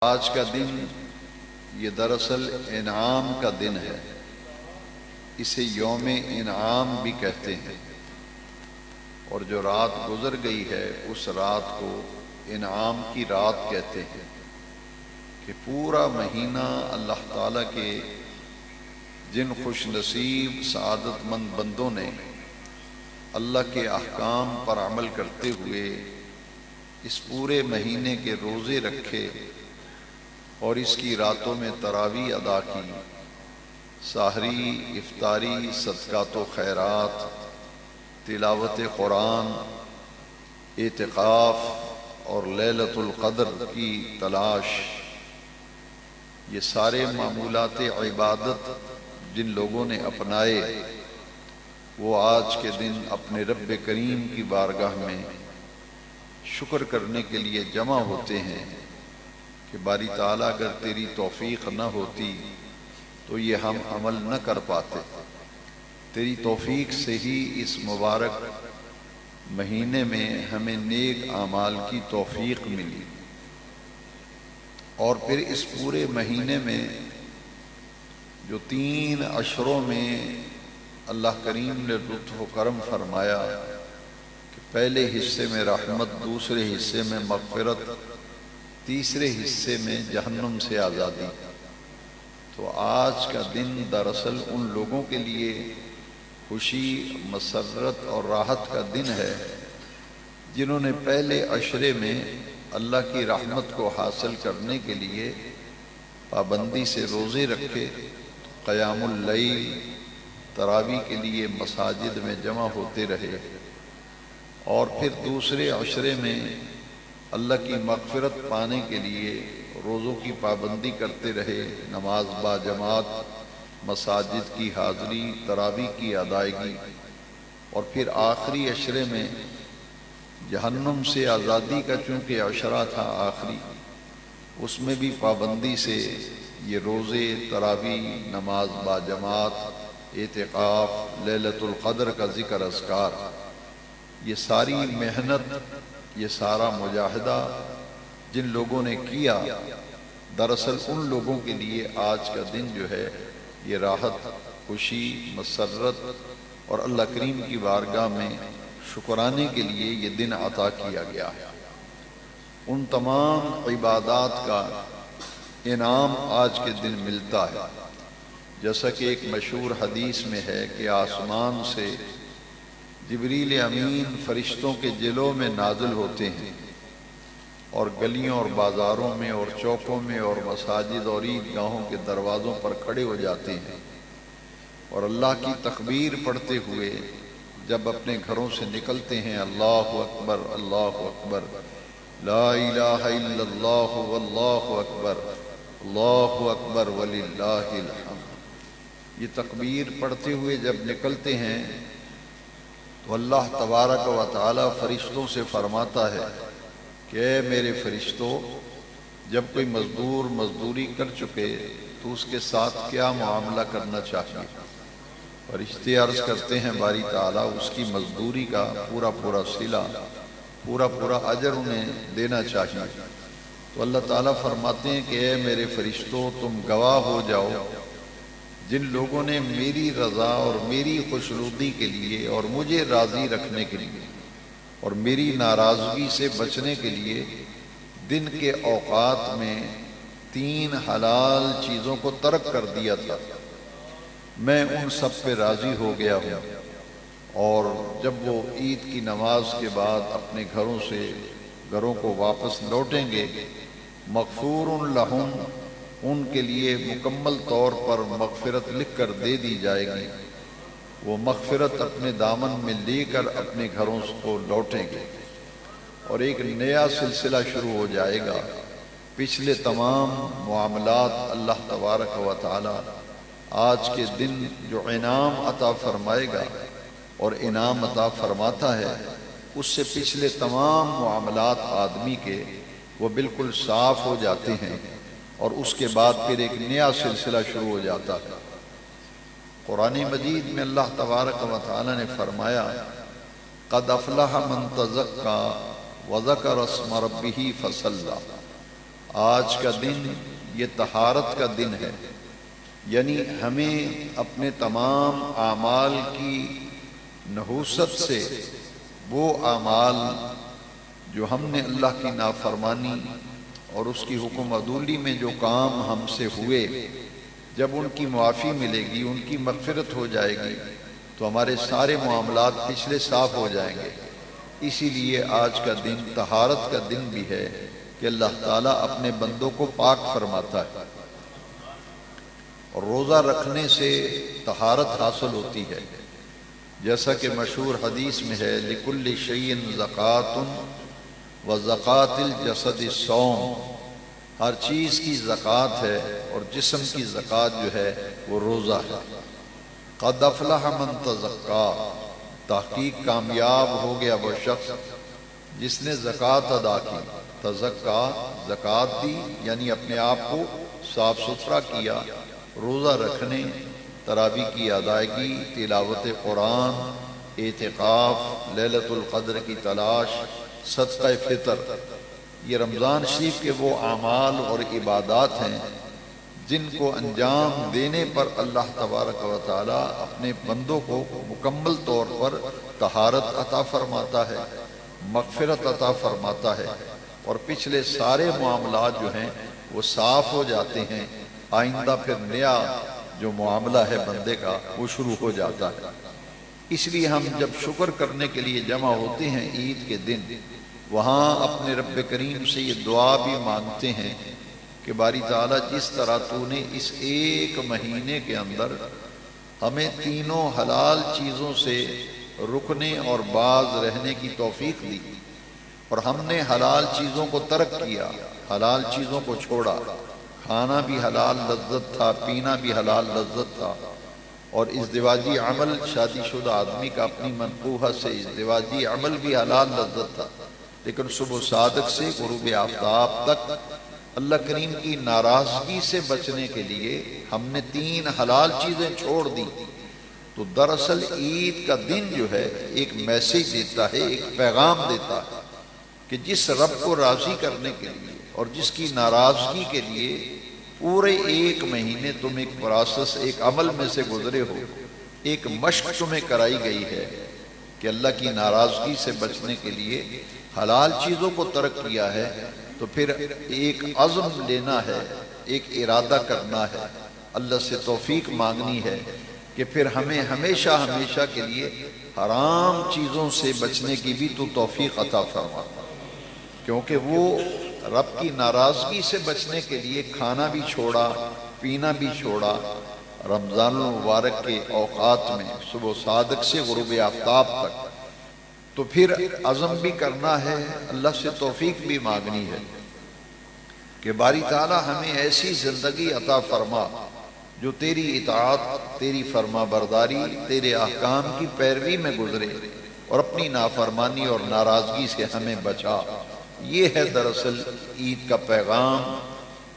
آج کا دن یہ دراصل انعام کا دن ہے، اسے یوم انعام بھی کہتے ہیں، اور جو رات گزر گئی ہے اس رات کو انعام کی رات کہتے ہیں کہ پورا مہینہ اللہ تعالیٰ کے جن خوش نصیب سعادت مند بندوں نے اللہ کے احکام پر عمل کرتے ہوئے اس پورے مہینے کے روزے رکھے اور اس کی راتوں میں تراویح ادا کی، سحری، افطاری، صدقات و خیرات، تلاوت قرآن، اعتکاف اور لیلۃ القدر کی تلاش، یہ سارے معمولات عبادت جن لوگوں نے اپنائے وہ آج کے دن اپنے رب کریم کی بارگاہ میں شکر کرنے کے لیے جمع ہوتے ہیں کہ باری تعالیٰ اگر تیری توفیق نہ ہوتی تو یہ ہم عمل نہ کر پاتے، تیری توفیق سے ہی اس مبارک مہینے میں ہمیں نیک اعمال کی توفیق ملی، اور پھر اس پورے مہینے میں جو 3 عشروں میں اللہ کریم نے لطف و کرم فرمایا کہ پہلے حصے میں رحمت، دوسرے حصے میں مغفرت، تیسرے حصے میں جہنم سے آزادی، تو آج کا دن دراصل ان لوگوں کے لیے خوشی، مسرت اور راحت کا دن ہے جنہوں نے پہلے عشرے میں اللہ کی رحمت کو حاصل کرنے کے لیے پابندی سے روزے رکھے، قیام اللیل، تراویح کے لیے مساجد میں جمع ہوتے رہے، اور پھر دوسرے عشرے میں اللہ کی مغفرت پانے کے لیے روزوں کی پابندی کرتے رہے، نماز با جماعت، مساجد کی حاضری، تراویح کی ادائیگی، اور پھر آخری عشرے میں جہنم سے آزادی کا چونکہ عشرہ تھا آخری، اس میں بھی پابندی سے یہ روزے، تراویح، نماز با جماعت، اعتکاف، لیلۃ القدر کا ذکر، اذکار، یہ ساری محنت، یہ سارا مجاہدہ جن لوگوں نے کیا، دراصل ان لوگوں کے لیے آج کا دن جو ہے یہ راحت، خوشی، مسرت اور اللہ کریم کی بارگاہ میں شکرانے کے لیے یہ دن عطا کیا گیا ہے۔ ان تمام عبادات کا انعام آج کے دن ملتا ہے، جیسا کہ ایک مشہور حدیث میں ہے کہ آسمان سے جبریل امین فرشتوں کے جلوں میں نازل ہوتے ہیں اور گلیوں اور بازاروں میں اور چوکوں میں اور مساجد اور عیدگاہوں کے دروازوں پر کھڑے ہو جاتے ہیں، اور اللہ کی تکبیر پڑھتے ہوئے جب اپنے گھروں سے نکلتے ہیں، اللہ اکبر، اللہ اکبر، لا الہ الا اللہ واللہ اکبر، اللہ اکبر وللہ الحمد، یہ تکبیر پڑھتے ہوئے جب نکلتے ہیں تو اللہ تبارک و تعالی فرشتوں سے فرماتا ہے کہ اے میرے فرشتوں، جب کوئی مزدور مزدوری کر چکے تو اس کے ساتھ کیا معاملہ کرنا چاہیے؟ فرشتے عرض کرتے ہیں باری تعالیٰ اس کی مزدوری کا پورا صلہ، پورا اجر انہیں دینا چاہیے، تو اللہ تعالیٰ فرماتے ہیں کہ اے میرے فرشتوں، تم گواہ ہو جاؤ جن لوگوں نے میری رضا اور میری خوشنودی کے لیے اور مجھے راضی رکھنے کے لیے اور میری ناراضگی سے بچنے کے لیے دن کے اوقات میں 3 حلال چیزوں کو ترک کر دیا تھا، میں ان سب پہ راضی ہو گیا ہوں، اور جب وہ عید کی نماز کے بعد اپنے گھروں کو واپس لوٹیں گے، مغفور لہم، ان کے لیے مکمل طور پر مغفرت لکھ کر دے دی جائے گی، وہ مغفرت اپنے دامن میں لے کر اپنے گھروں کو لوٹیں گے، اور ایک نیا سلسلہ شروع ہو جائے گا، پچھلے تمام معاملات اللہ تبارک و تعالی آج کے دن جو انعام عطا فرمائے گا اور انعام عطا فرماتا ہے، اس سے پچھلے تمام معاملات آدمی کے وہ بالکل صاف ہو جاتے ہیں، اور اس کے بعد پھر ایک نیا سلسلہ شروع ہو جاتا ہے۔ قرآن مجید میں اللہ تبارک و تعالی نے فرمایا قد افلح من تزکا وذکر اسم ربہ فصلی، آج کا دن یہ طہارت کا دن ہے، یعنی ہمیں اپنے تمام اعمال کی نحوست سے وہ اعمال جو ہم نے اللہ کی نافرمانی اور اس کی حکم عدولی میں جو کام ہم سے ہوئے، جب ان کی معافی ملے گی، ان کی مغفرت ہو جائے گی تو ہمارے سارے معاملات پچھلے صاف ہو جائیں گے۔ اسی لیے آج کا دن طہارت کا دن بھی ہے کہ اللہ تعالیٰ اپنے بندوں کو پاک فرماتا ہے، اور روزہ رکھنے سے طہارت حاصل ہوتی ہے، جیسا کہ مشہور حدیث میں ہے لِكُلِّ شَيْءٍ زَكَاةٌ وَزَكَاةِ الْجَسَدِ الصَّوْمُ، ہر چیز کی زکوٰۃ ہے اور جسم کی زکوٰۃ جو ہے وہ روزہ ہے۔ قَدْ أَفْلَحَ مَنْ تَزَكَّىٰ، تحقیق کامیاب ہو گیا وہ شخص جس نے زکوٰۃ ادا کی۔ تزکا، زکوٰۃ دی، یعنی اپنے آپ کو صاف ستھرا کیا، روزہ رکھنے، تراویح کی ادائیگی، تلاوت قرآن، اعتکاف، لیلۃ القدر کی تلاش، صدقہ فطر، یہ رمضان شریف کے وہ اعمال اور عبادات ہیں جن کو انجام دینے پر اللہ تبارک و تعالی اپنے بندوں کو مکمل طور پر طہارت عطا فرماتا ہے، مغفرت عطا فرماتا ہے، اور پچھلے سارے معاملات جو ہیں وہ صاف ہو جاتے ہیں۔ آئندہ پھر نیا جو معاملہ ہے بندے کا وہ شروع ہو جاتا ہے۔ اس لیے ہم جب شکر کرنے کے لیے جمع ہوتے ہیں عید کے دن، وہاں اپنے رب کریم سے یہ دعا بھی مانگتے ہیں کہ باری تعالیٰ جس طرح تو نے اس ایک مہینے کے اندر ہمیں تینوں حلال چیزوں سے رکنے اور باز رہنے کی توفیق دی، اور ہم نے حلال چیزوں کو ترک کیا، حلال چیزوں کو چھوڑا، کھانا بھی حلال لذت تھا، پینا بھی حلال لذت تھا، اور ازدواجی عمل، شادی شدہ آدمی کا اپنی منقوہہ سے ازدواجی عمل بھی حلال لذت تھا، لیکن صبح صادق سے غروب آفتاب تک اللہ کریم کی ناراضگی سے بچنے کے لیے ہم نے تین حلال چیزیں چھوڑ دی۔ تو دراصل عید کا دن جو ہے ایک میسیج دیتا ہے، ایک پیغام دیتا ہے کہ جس رب کو راضی کرنے کے لیے اور جس کی ناراضگی کے لیے پورے ایک مہینے تم ایک پروسیس، ایک عمل میں سے گزرے ہو، ایک مشق تمہیں کرائی گئی ہے کہ اللہ کی ناراضگی سے بچنے کے لیے حلال چیزوں کو ترک کیا ہے، تو پھر ایک عزم لینا ہے، ایک ارادہ کرنا ہے، اللہ سے توفیق مانگنی ہے کہ پھر ہمیں ہمیشہ ہمیشہ کے لیے حرام چیزوں سے بچنے کی بھی تو توفیق عطا فرما، کیونکہ وہ رب کی ناراضگی سے بچنے کے لیے کھانا بھی چھوڑا، پینا بھی چھوڑا، رمضان المبارک کے اوقات میں صبح صادق سے غروب آفتاب تک، تو پھر عزم بھی کرنا ہے، اللہ سے توفیق بھی مانگنی ہے کہ باری تعالیٰ ہمیں ایسی زندگی عطا فرما جو تیری اطاعت، تیری فرما برداری، تیرے احکام کی پیروی میں گزرے، اور اپنی نافرمانی اور ناراضگی سے ہمیں بچا۔ یہ ہے دراصل عید کا پیغام،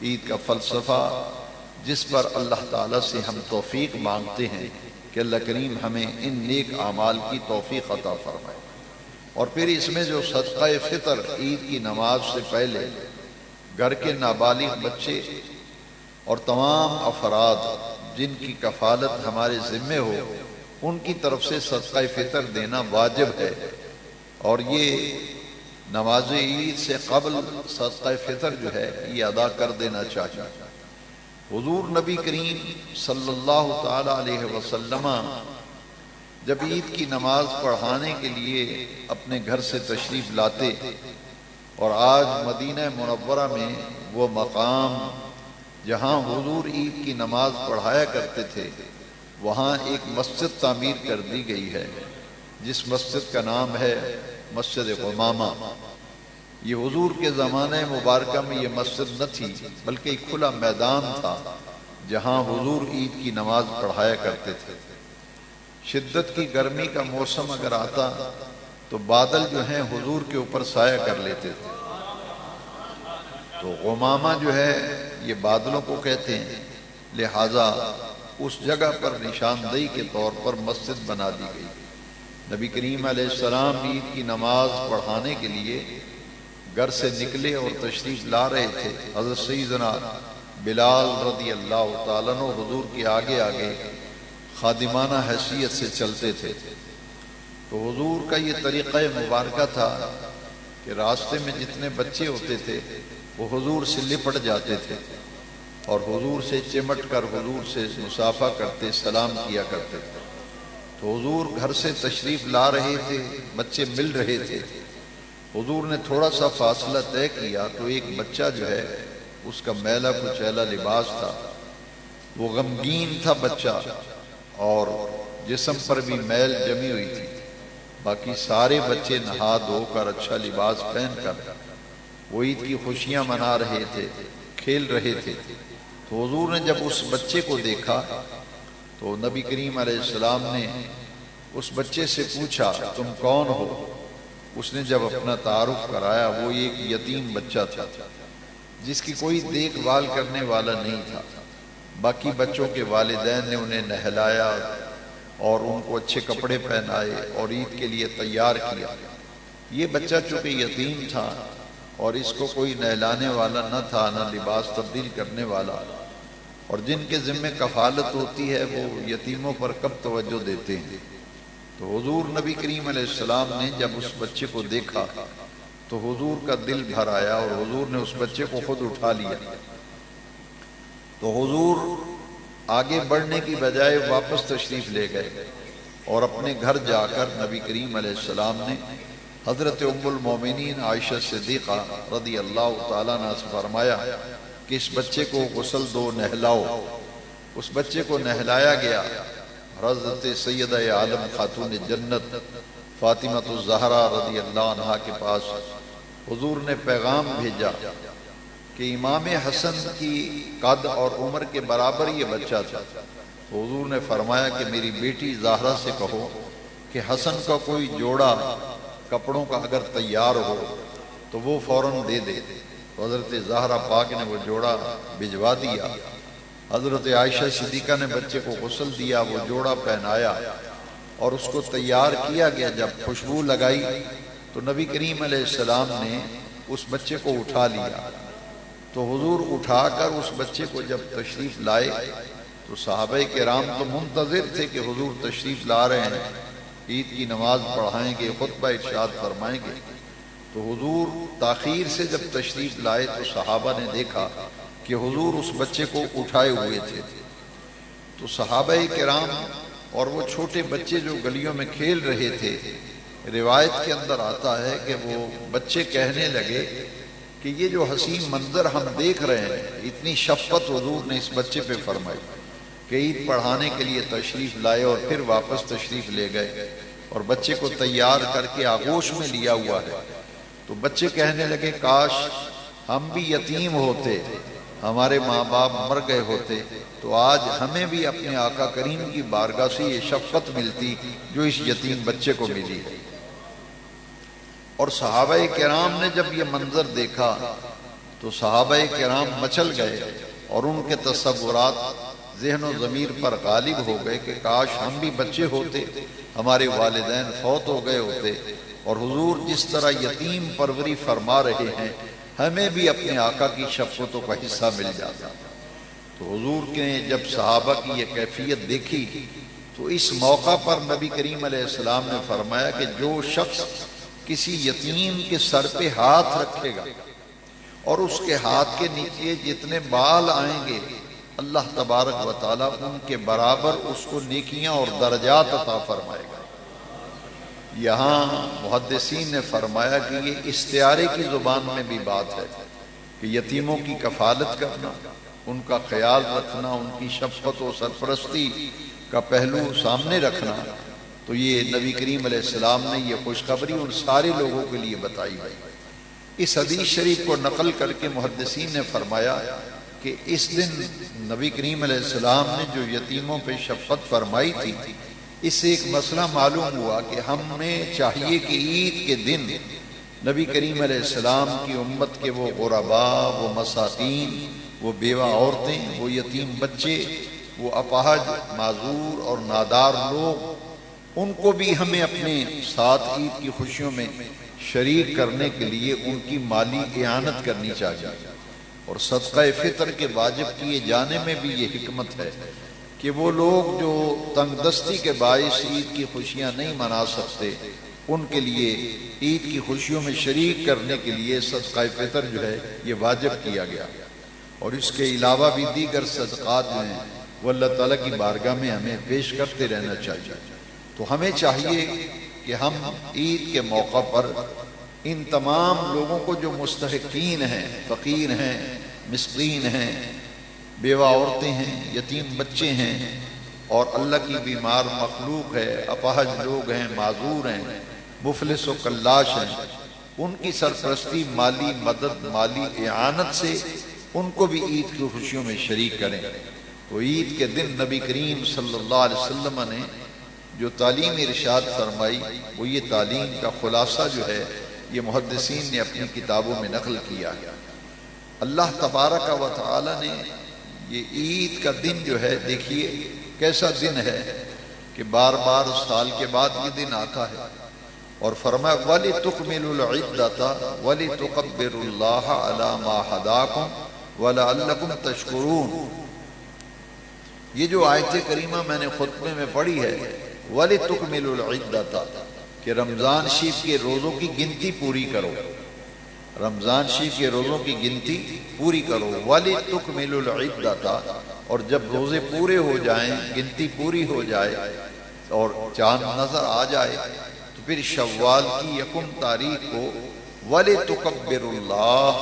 عید کا فلسفہ، جس پر اللہ تعالیٰ سے ہم توفیق مانگتے ہیں کہ اللہ کریم ہمیں ان نیک اعمال کی توفیق عطا فرمائے۔ اور پھر اس میں جو صدقہ فطر عید کی نماز سے پہلے گھر کے نابالغ بچے اور تمام افراد جن کی کفالت ہمارے ذمے ہو، ان کی طرف سے صدقہ فطر دینا واجب ہے، اور یہ نماز عید سے قبل صدقہ فطر جو ہے یہ ادا کر دینا چاہیے۔ حضور نبی کریم صلی اللہ تعالی علیہ وسلم جب عید کی نماز پڑھانے کے لیے اپنے گھر سے تشریف لاتے، اور آج مدینہ منورہ میں وہ مقام جہاں حضور عید کی نماز پڑھایا کرتے تھے، وہاں ایک مسجد تعمیر کر دی گئی ہے جس مسجد کا نام ہے مسجد قمامہ۔ یہ حضور کے زمانے مبارکہ میں یہ مسجد نہ تھی، بلکہ ایک کھلا میدان تھا جہاں حضور عید کی نماز پڑھایا کرتے تھے۔ شدت کی گرمی کا موسم اگر آتا تو بادل جو ہیں حضور کے اوپر سایہ کر لیتے تھے، تو غمامہ جو ہے یہ بادلوں کو کہتے ہیں، لہٰذا اس جگہ پر نشاندہی کے طور پر مسجد بنا دی گئی۔ نبی کریم علیہ السلام عید کی نماز پڑھانے کے لیے گھر سے نکلے اور تشریف لا رہے تھے، حضرت سیدنا بلال رضی اللہ تعالیٰ عنہ حضور کے آگے آگے خادمانہ حیثیت سے چلتے تھے۔ تو حضور کا یہ طریقہ مبارکہ تھا کہ راستے میں جتنے بچے ہوتے تھے وہ حضور سے لپٹ جاتے تھے اور حضور سے چمٹ کر حضور سے مصافحہ کرتے، سلام کیا کرتے تھے۔ تو حضور گھر سے تشریف لا رہے تھے، بچے مل رہے تھے، حضور نے تھوڑا سا فاصلہ طے کیا تو ایک بچہ جو ہے اس کا میلا کچیلا لباس تھا، وہ غمگین تھا بچہ، اور جسم پر بھی میل جمی ہوئی تھی۔ باقی سارے بچے نہا دھو کر اچھا لباس پہن کر وہ عید کی خوشیاں منا رہے تھے، کھیل رہے تھے۔ تو حضور نے جب اس بچے کو دیکھا تو نبی کریم علیہ السلام نے اس بچے سے پوچھا تم کون ہو؟ اس نے جب اپنا تعارف کرایا وہ ایک یتیم بچہ تھا جس کی کوئی دیکھ بھال کرنے والا نہیں تھا۔ باقی بچوں کے والدین نے انہیں نہلایا اور ان کو اچھے کپڑے پہنائے اور عید کے لیے تیار کیا۔ یہ بچہ چونکہ یتیم تھا اور اس کو کوئی نہلانے والا نہ تھا، نہ لباس تبدیل کرنے والا، اور جن کے ذمہ کفالت ہوتی ہے وہ یتیموں پر کب توجہ دیتے ہیں۔ تو حضور نبی کریم علیہ السلام نے جب اس بچے کو دیکھا تو حضور کا دل بھر آیا اور حضور نے اس بچے کو خود اٹھا لیا۔ تو حضور آگے بڑھنے کی بجائے واپس تشریف لے گئے اور اپنے گھر جا کر نبی کریم علیہ السلام نے حضرت ام المومنین عائشہ صدیقہ رضی اللہ تعالیٰ عنہ سے فرمایا کہ اس بچے کو غسل دو، نہلاؤ۔ اس بچے کو نہلایا گیا۔ حضرت سیدہ عالم خاتون جنت فاطمہ الزہرا رضی اللہ عنہا کے پاس حضور نے پیغام بھیجا کہ امام حسن کی قد اور عمر کے برابر یہ بچہ تھا۔ تو حضور نے فرمایا کہ میری بیٹی زہرا سے کہو کہ حسن کا کوئی جوڑا کپڑوں کا اگر تیار ہو تو وہ فوراً دے دے۔ تو حضرت زہرا پاک نے وہ جوڑا بھجوا دیا۔ حضرت عائشہ صدیقہ نے بچے کو غسل دیا، وہ جوڑا پہنایا اور اس کو تیار کیا گیا۔ جب خوشبو لگائی تو نبی کریم علیہ السلام نے اس بچے کو اٹھا لیا۔ تو حضور اٹھا کر اس بچے کو جب تشریف لائے تو صحابہ کرام تو منتظر تھے کہ حضور تشریف لا رہے ہیں، عید کی نماز پڑھائیں گے، خطبہ ارشاد فرمائیں گے۔ تو حضور تاخیر سے جب تشریف لائے تو صحابہ نے دیکھا کہ حضور اس بچے کو اٹھائے ہوئے تھے۔ تو صحابہ کرام اور وہ چھوٹے بچے جو گلیوں میں کھیل رہے تھے، روایت کے اندر آتا ہے کہ وہ بچے کہنے لگے کہ یہ جو حسین منظر ہم دیکھ رہے ہیں، اتنی شفقت حضور نے اس بچے پہ فرمائی کہ عید پڑھانے کے لیے تشریف لائے اور پھر واپس تشریف لے گئے اور بچے کو تیار کر کے آغوش میں لیا ہوا ہے۔ تو بچے کہنے لگے کاش ہم بھی یتیم ہوتے، ہمارے ماں باپ مر گئے ہوتے تو آج ہمیں بھی اپنے آقا کریم کی بارگاہ سے یہ شفقت ملتی جو اس یتیم بچے کو ملی ہے۔ اور صحابہ کرام نے جب یہ منظر دیکھا تو صحابہ کرام مچل گئے اور ان کے تصورات ذہن و ضمیر پر غالب ہو گئے کہ کاش ہم بھی بچے ہوتے، ہمارے والدین فوت ہو گئے ہوتے اور حضور جس طرح یتیم پروری فرما رہے ہیں ہمیں بھی اپنے آقا کی شفقتوں کا حصہ مل جاتا۔ تو حضور نے جب صحابہ کی یہ کیفیت دیکھی تو اس موقع پر نبی کریم علیہ السلام نے فرمایا کہ جو شخص کسی یتیم کے سر پہ ہاتھ رکھے گا اور اس کے ہاتھ کے نیچے جتنے بال آئیں گے اللہ تبارک و تعالیٰ ان کے برابر اس کو نیکیاں اور درجات عطا فرمائے گا۔ یہاں محدثین نے فرمایا کہ یہ استعارے کی زبان میں بھی بات ہے کہ یتیموں کی کفالت کرنا، ان کا خیال رکھنا، ان کی شفقت و سرپرستی کا پہلو سامنے رکھنا، تو یہ نبی کریم علیہ السلام نے یہ خوشخبری ان سارے لوگوں کے لیے بتائی ہے۔ اس حدیث شریف کو نقل کر کے محدثین نے فرمایا کہ اس دن نبی کریم علیہ السلام نے جو یتیموں پہ شفقت فرمائی تھی، اس سے ایک مسئلہ معلوم ہوا کہ ہمیں چاہیے کہ عید کے دن نبی کریم علیہ السلام کی امت کے وہ غرباء، وہ مساکین، وہ بیوہ عورتیں، وہ یتیم بچے، وہ اپاہج، معذور اور نادار لوگ، ان کو بھی ہمیں اپنے ساتھ عید کی خوشیوں میں شریک کرنے کے لیے ان کی مالی اعانت کرنی چاہیے، اور صدقہ فطر کے واجب کیے جانے میں بھی یہ حکمت ہے کہ وہ لوگ جو تنگ دستی کے باعث عید کی خوشیاں نہیں منا سکتے، ان کے لیے عید کی خوشیوں میں شریک کرنے کے لیے صدقہ فطر جو ہے یہ واجب کیا گیا، اور اس کے علاوہ بھی دیگر صدقات جو ہیں وہ اللہ تعالیٰ کی بارگاہ میں ہمیں پیش کرتے رہنا چاہیے۔ تو ہمیں چاہیے کہ ہم عید کے موقع پر ان تمام لوگوں کو جو مستحقین ہیں، فقیر ہیں، مسکین ہیں، بیوہ عورتیں ہیں، یتیم بچے ہیں، اور اللہ کی بیمار مخلوق ہے، اپاہج لوگ ہیں، معذور ہیں، مفلس و کلاش ہیں، ان کی سرپرستی، مالی مدد، مالی اعانت سے ان کو بھی عید کی خوشیوں میں شریک کریں۔ تو عید کے دن نبی کریم صلی اللہ علیہ وسلم نے جو تعلیم ارشاد فرمائی، وہ یہ تعلیم کا خلاصہ جو ہے یہ محدثین نے اپنی کتابوں میں نقل کیا ہے۔ اللہ تبارک و تعالی نے یہ عید کا دن جو ہے، دیکھیے کیسا دن ہے کہ بار بار سال کے بعد یہ دن آتا ہے، اور فرمایا وَلِتُكْمِلُوا الْعِدَّةَ وَلِتُكَبِّرُوا اللَّهَ عَلَى مَا هَدَاكُمْ وَلَعَلَّكُمْ تَشْكُرُونَ۔ یہ جو آیت کریمہ میں نے خطبے میں پڑھی ہے، وَلِتُكْمِلُوا الْعِدَّةَ، کہ رمضان شریف کے روزوں کی گنتی پوری کرو، رمضان شریف کے روزوں کی گنتی پوری کرو، وَلِتُكْمِلُوا الْعِدَّةَ، اور جب روزے پورے ہو جائیں، گنتی پوری ہو جائے اور چاند نظر آ جائے، تو پھر شوال کی 1 تاریخ کو وَلِتُكَبِّرُوا اللَّهَ،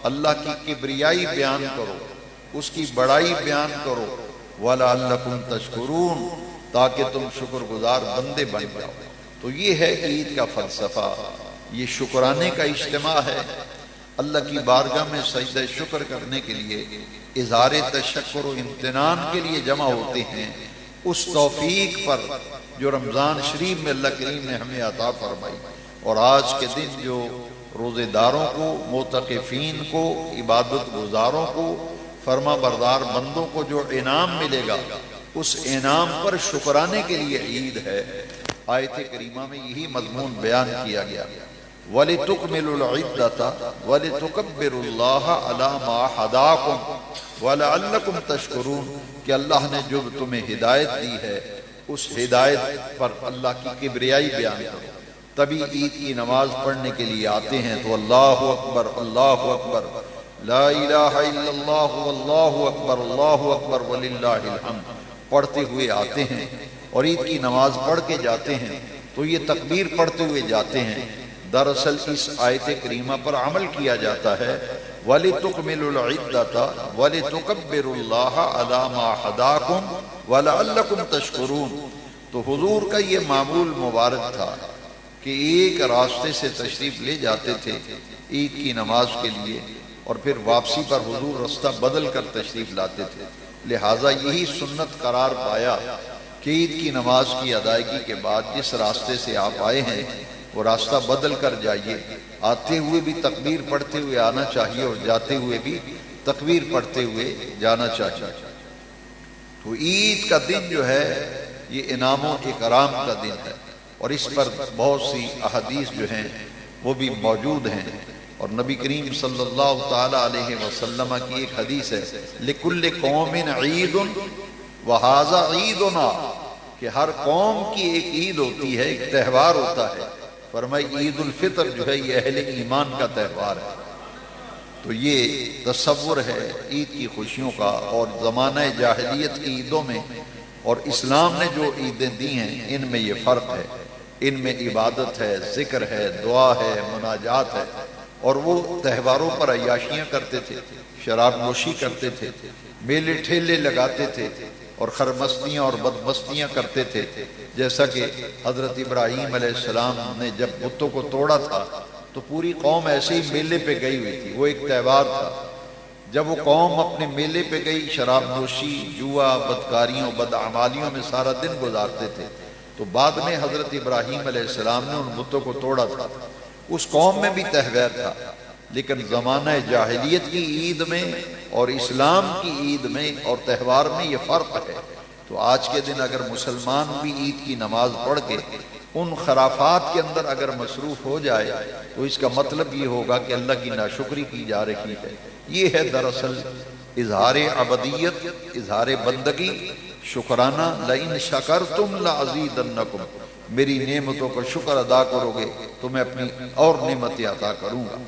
اللہ کی کبریائی بیان کرو، اس کی بڑائی بیان کرو، وَلَعَلَّكُمْ تَشْكُرُونَ، تاکہ تم شکر گزار بندے بن جاؤ۔ تو یہ ہے عید کا فلسفہ، یہ شکرانے کا اجتماع ہے، اللہ کی بارگاہ میں سجدہ شکر کرنے کے لیے، اظہار تشکر و امتنان کے لیے جمع ہوتے ہیں اس توفیق پر جو رمضان شریف میں اللہ کریم نے ہمیں عطا فرمائی۔ اور آج کے دن جو روزے داروں کو، معتکفین کو، عبادت گزاروں کو، فرما بردار بندوں کو جو انعام ملے گا، اس انعام پر شکرانے کے لیے عید ہے۔ آیت کریمہ میں یہی مضمون بیان کیا گیا، وَلِتُكْمِلُوا الْعِدَّةَ وَلِتُكَبِّرُوا اللَّهَ عَلَى مَا هَدَاكُمْ وَلَعَلَّكُمْ تَشْكُرُونَ، کہ اللہ نے جو تمہیں ہدایت دی ہے اس ہدایت پر اللہ کی کبریائی بیان کرو۔ تبھی عید کی نماز پڑھنے کے لیے آتے ہیں تو اللہ اکبر، اللہ اکبر، لا الہ الا اللہ، واللہ اکبر، اللہ اکبر وللہ الحمد پڑھتے ہوئے آتے ہیں، اور عید کی نماز پڑھ کے جاتے ہیں تو یہ تکبیر پڑھتے ہوئے جاتے ہیں۔ دراصل اس آیت کریمہ پر عمل کیا جاتا ہے، وَلِتُكْمِلُوا الْعِدَّةَ وَلِتُكَبِّرُوا اللَّهَ عَلَى مَا هَدَاكُمْ وَلَعَلَّكُمْ تَشْكُرُونَ۔ تو حضور کا یہ معمول مبارک تھا کہ ایک راستے سے تشریف لے جاتے تھے عید کی نماز کے لیے، اور پھر واپسی پر حضور رستہ بدل کر تشریف لاتے تھے۔ لہٰذا یہی سنت قرار پایا کہ عید کی نماز کی ادائیگی کے بعد جس راستے سے آپ آئے ہیں وہ راستہ بدل کر جائیے، آتے ہوئے بھی تکبیر پڑھتے ہوئے آنا چاہیے اور جاتے ہوئے بھی تکبیر پڑھتے ہوئے جانا چاہیے۔ تو عید کا دن جو ہے یہ انعام و اکرام کا دن ہے، اور اس پر بہت سی احادیث جو ہیں وہ بھی موجود ہیں، اور نبی کریم صلی اللہ تعالی علیہ وسلم کی ایک حدیث ہے، لِكُلِّ قَوْمٍ عِيدٌ وَهَذَا عِيدُنَا، کہ ہر قوم کی ایک عید ہوتی ہے، ایک تہوار ہوتا ہے۔ فرمائی عید الفطر جو ہے یہ اہل ایمان کا تہوار ہے۔ تو یہ تصور ہے عید کی خوشیوں کا، اور زمانہ جاہلیت کی عیدوں میں اور اسلام نے جو عیدیں دی ہیں ان میں یہ فرق ہے، ان میں عبادت ہے، ذکر ہے، دعا ہے، مناجات ہے، اور وہ تہواروں پر عیاشیاں کرتے تھے، شراب نوشی کرتے تھے، میلے ٹھیلے لگاتے تھے، اور خرمستیاں اور بدمستیاں کرتے تھے، جیسا کہ حضرت ابراہیم علیہ السلام نے جب بتوں کو توڑا تھا تو پوری قوم ایسے ہی میلے پہ گئی ہوئی تھی، وہ ایک تہوار تھا۔ جب وہ قوم اپنے میلے پہ گئی، شراب نوشی، جوا، بدکاریوں، بدعمالیوں میں سارا دن گزارتے تھے، تو بعد میں حضرت ابراہیم علیہ السلام نے ان بتوں کو توڑا تھا۔ اس قوم میں بھی تہوار تھا، لیکن زمانہ جاہلیت کی عید میں اور اسلام کی عید میں اور تہوار میں یہ فرق ہے۔ تو آج کے دن اگر مسلمان بھی عید کی نماز پڑھ کے ان خرافات کے اندر اگر مصروف ہو جائے تو اس کا مطلب یہ ہوگا کہ اللہ کی ناشکری کی جا رہی ہے۔ یہ ہے دراصل اظہار عبدیت، اظہار بندگی، شکرانہ۔ لئن شکرتم لازیدنکم، میری نعمتوں کا شکر ادا کرو گے تو میں اپنی اور نعمتیں عطا کروں گا۔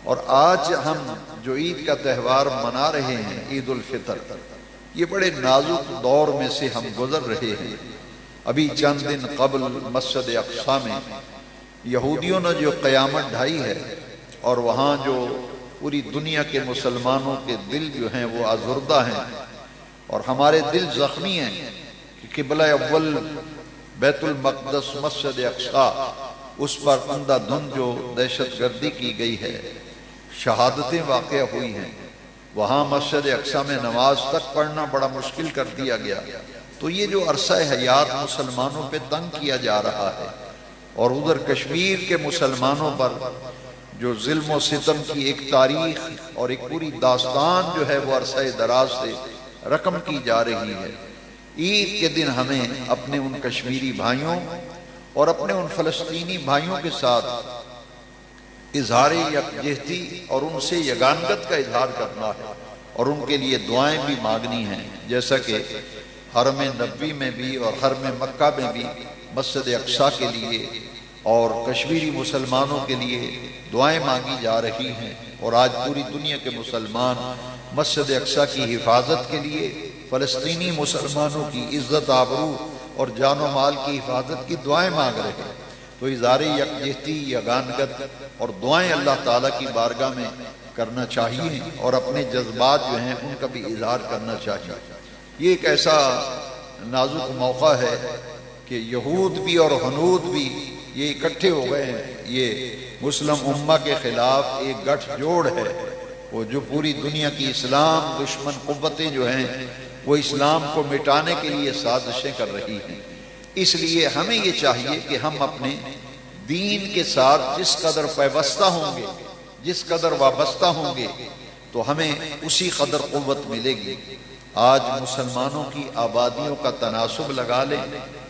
اور آج ہم جو عید کا تہوار منا رہے ہیں، عید الفطر، یہ بڑے نازک دور میں سے ہم گزر رہے ہیں۔ ابھی چند دن قبل مسجد اقصی میں یہودیوں نے جو قیامت ڈھائی ہے، اور وہاں جو پوری دنیا کے مسلمانوں کے دل جو ہیں وہ آزردہ ہیں، اور ہمارے دل زخمی ہیں کہ قبلہ اول بیت المقدس مسجد اقصی، اس پر اندھا دھند جو دہشت گردی کی گئی ہے، شہادتیں واقع ہوئی ہیں، وہاں مسجد اقصی میں نماز تک پڑھنا بڑا مشکل کر دیا گیا۔ تو یہ جو عرصہ حیات مسلمانوں پہ تنگ کیا جا رہا ہے، اور ادھر کشمیر کے مسلمانوں پر جو ظلم و ستم کی ایک تاریخ اور ایک پوری داستان جو ہے وہ عرصہ دراز سے رقم کی جا رہی ہے، عید کے دن ہمیں اپنے ان کشمیری بھائیوں اور اپنے ان فلسطینی بھائیوں کے ساتھ اظہار یکجہتی اور ان سے یگانگت کا اظہار کرنا ہے، اور ان کے لیے دعائیں بھی مانگنی ہیں، جیسا کہ حرم نبوی میں بھی اور حرم مکہ میں بھی مسجد اقصی کے لیے اور کشمیری مسلمانوں کے لیے دعائیں مانگی جا رہی ہیں۔ اور آج پوری دنیا کے مسلمان مسجد اقصی کی حفاظت کے لیے، فلسطینی مسلمانوں کی عزت آبرو اور جان و مال کی حفاظت کی دعائیں مانگ رہے ہیں۔ تو اظہار یکجہتی، یگانگت اور دعائیں اللہ تعالیٰ کی بارگاہ میں کرنا چاہیے، اور اپنے جذبات جو ہیں ان کا بھی اظہار کرنا چاہیے۔ یہ ایک ایسا نازک موقع ہے کہ یہود بھی اور ہنود بھی یہ اکٹھے ہو گئے ہیں۔ یہ مسلم امہ کے خلاف ایک گٹھ جوڑ ہے، وہ جو پوری دنیا کی اسلام دشمن قوتیں جو ہیں وہ اسلام کو مٹانے کے لیے سازشیں کر رہی ہیں۔ اس لیے ہمیں یہ چاہیے کہ ہم اپنے دین کے ساتھ جس قدر پیوستہ ہوں گے، جس قدر وابستہ ہوں گے، تو ہمیں اسی قدر قوت ملے گی۔ آج مسلمانوں کی آبادیوں کا تناسب لگا لیں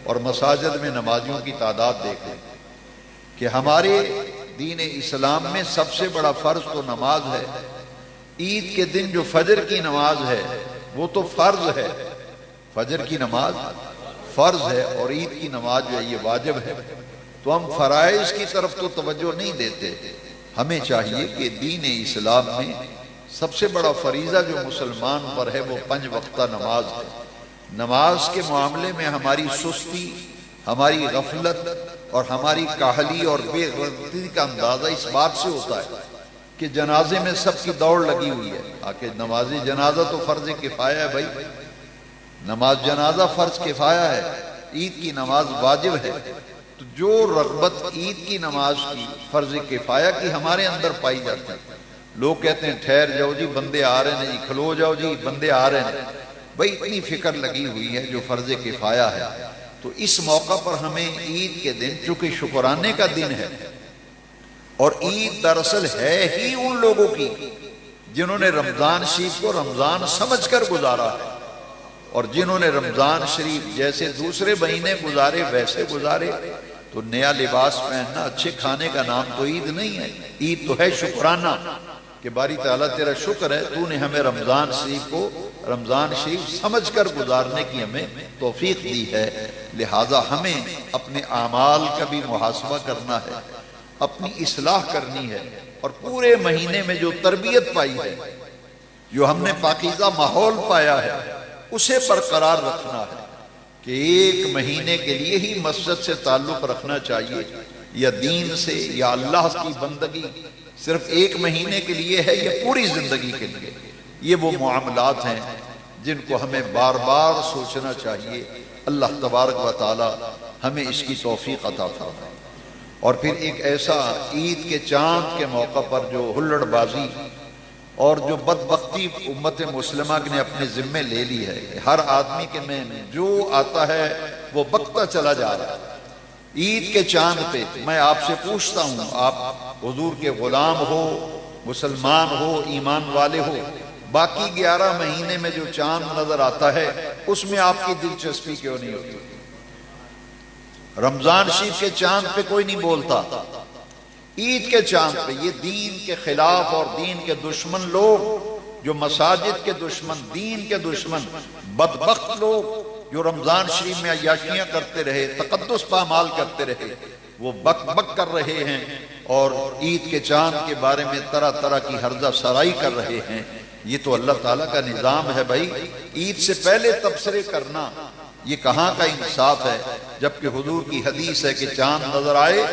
اور مساجد میں نمازیوں کی تعداد دیکھ لیں کہ ہمارے دین اسلام میں سب سے بڑا فرض تو نماز ہے۔ عید کے دن جو فجر کی نماز ہے وہ تو فرض ہے، فجر کی نماز فرض ہے، اور عید کی نماز جو ہے یہ واجب ہے۔ تو ہم فرائض کی طرف تو توجہ نہیں دیتے۔ ہمیں چاہیے کہ دین اسلام میں سب سے بڑا فریضہ جو مسلمان پر ہے وہ 5 وقتہ نماز ہے۔ نماز کے معاملے میں ہماری سستی، ہماری غفلت اور ہماری کاہلی اور بے غیرتی کا اندازہ اس بات سے ہوتا ہے کہ جنازے میں سب کی دوڑ لگی ہوئی ہے۔ آکہ نماز جنازہ تو فرض کفایہ ہے بھائی، نماز جنازہ فرض کفایہ ہے، عید کی نماز واجب ہے۔ تو جو رغبت عید کی نماز کی فرض کفایہ کی ہمارے اندر پائی جاتی ہے، لوگ کہتے ہیں ٹھہر جاؤ جی بندے آ رہے ہیں، جی کھلو جاؤ جی بندے آ رہے ہیں۔ بھائی اتنی فکر لگی ہوئی ہے جو فرض کفایہ ہے۔ تو اس موقع پر ہمیں عید کے دن، چونکہ شکرانے کا دن ہے، اور عید دراصل ہے ہی ان لوگوں کی جنہوں نے رمضان شریف کو رمضان سمجھ کر گزارا ہے، اور جنہوں نے رمضان شریف جیسے دوسرے مہینے گزارے ویسے گزارے۔ تو نیا لباس پہننا، اچھے کھانے کا نام تو عید نہیں ہے، عید تو ہے شکرانہ کہ باری تعالیٰ تیرا شکر ہے تو نے ہمیں رمضان شریف کو رمضان شریف سمجھ کر گزارنے کی ہمیں توفیق دی ہے۔ لہٰذا ہمیں اپنے اعمال کا بھی محاسبہ کرنا ہے، اپنی اصلاح کرنی ہے، اور پورے مہینے میں جو تربیت پائی ہے، جو ہم نے پاکیزہ ماحول پایا ہے، اسے برقرار رکھنا ہے کہ ایک مہینے کے لیے ہی مسجد سے تعلق رکھنا چاہیے، یا دین سے یا اللہ کی بندگی صرف ایک مہینے کے لیے ہے یا پوری زندگی کے لیے۔ یہ وہ معاملات ہیں جن کو ہمیں بار بار سوچنا چاہیے۔ اللہ تبارک و تعالی ہمیں اس کی توفیق عطا فرمائے۔ اور پھر ایک ایسا عید کے چاند کے موقع پر جو ہلڑ بازی اور جو بدبختی امت مسلمہ نے اپنے ذمے لے لی ہے کہ ہر آدمی کے میں جو آتا ہے وہ بکتا چلا جا رہا ہے۔ عید کے چاند پہ میں آپ سے پوچھتا ہوں، آپ حضور کے غلام ہو، مسلمان ہو، ایمان والے ہو، باقی 11 مہینے میں جو چاند نظر آتا ہے اس میں آپ کی دلچسپی کیوں نہیں ہوتی؟ رمضان شریف کے چاند پہ کوئی نہیں بولتا، عید کے چاند پہ۔ یہ دین کے خلاف اور دین کے دشمن لوگ، جو مساجد کے دشمن، دین کے دشمن، بدبخت لوگ جو رمضان شریف میں عیاشیاں کرتے رہے، تقدس پامال کرتے رہے، وہ بک بک کر رہے ہیں اور عید کے چاند کے بارے میں طرح طرح کی ہرزہ سرائی کر رہے ہیں۔ یہ تو اللہ تعالیٰ کا نظام ہے بھائی، عید سے پہلے تبصرے کرنا یہ کہاں کا انصاف ہے؟ جبکہ حضور کی حدیث ہے کہ چاند نظر آئے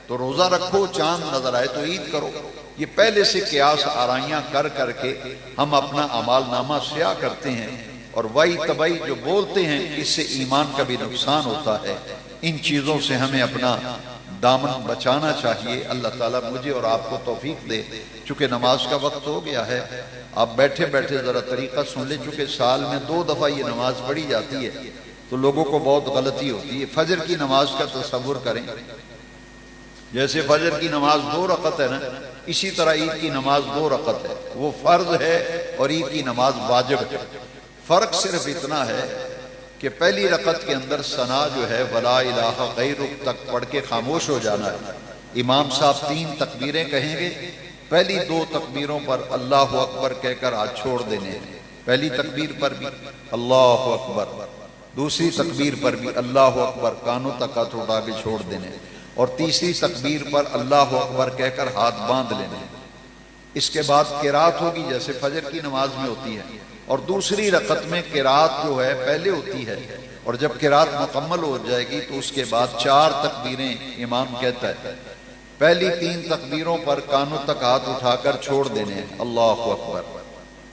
تو روزہ رکھو، چاند نظر آئے تو عید کرو۔ یہ پہلے سے قیاس آرائیاں کر کر کے ہم اپنا اعمال نامہ سیاہ کرتے ہیں، اور وائی تبائی جو بولتے ہیں، اس سے ایمان کا بھی نقصان ہوتا ہے۔ ان چیزوں سے ہمیں اپنا دامن بچانا چاہیے۔ اللہ تعالیٰ مجھے اور آپ کو توفیق دے۔ چونکہ نماز کا وقت ہو گیا ہے، آپ بیٹھے بیٹھے ذرا طریقہ سن لیں۔ چونکہ سال میں 2 دفعہ یہ نماز پڑھی جاتی ہے تو لوگوں کو بہت غلطی ہوتی ہے۔ فجر کی نماز کا تصور کریں، جیسے فجر کی نماز 2 رکعت ہے نا، اسی طرح عید کی نماز 2 رکعت ہے، وہ فرض ہے اور عید کی نماز واجب ہے۔ فرق صرف اتنا ہے کہ پہلی رکعت کے اندر ثنا جو ہے ولا الہ غیرک تک پڑھ کے خاموش ہو جانا ہے۔ امام صاحب 3 تکبیریں کہیں گے، پہلی 2 تکبیروں پر اللہ اکبر کہہ کر ہاتھ چھوڑ دینے ہیں۔ پہلی تکبیر پر بھی اللہ اکبر، دوسری تکبیر پر بھی اللہ اکبر، کانوں تک ہاتھ اٹھا کے چھوڑ دینے، اور تیسری تکبیر پر اللہ اکبر کہہ کر ہاتھ باندھ لینے۔ اس کے بعد قرات ہوگی جیسے فجر کی نماز میں ہوتی ہے، اور دوسری رکعت میں قرات جو ہے پہلے ہوتی ہے، اور جب قرات مکمل ہو جائے گی تو اس کے بعد 4 تکبیریں امام کہتا ہے۔ پہلی 3 تکبیروں پر کانوں تک ہاتھ اٹھا کر چھوڑ دینے ہیں، اللہ اکبر،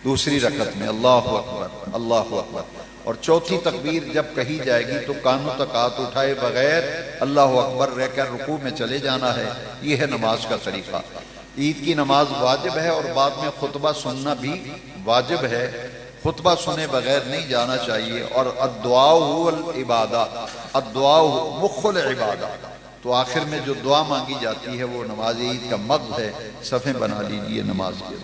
دوسری رکعت میں اللہ اکبر اللہ اکبر، اور چوتھی تکبیر جب کہی جائے گی تو کانوں تک ہاتھ اٹھائے بغیر اللہ اکبر رہ کر رکوع میں چلے جانا ہے۔ یہ ہے نماز کا طریقہ۔ عید کی نماز واجب ہے اور بعد میں خطبہ سننا بھی واجب ہے، خطبہ سنے بغیر نہیں جانا چاہیے۔ اور الدعاء هو العبادہ، الدعاء مخ العبادہ، تو آخر میں جو دعا مانگی جاتی ہے وہ نماز عید کا مغز ہے۔ صفیں بنا لیجئے نماز کے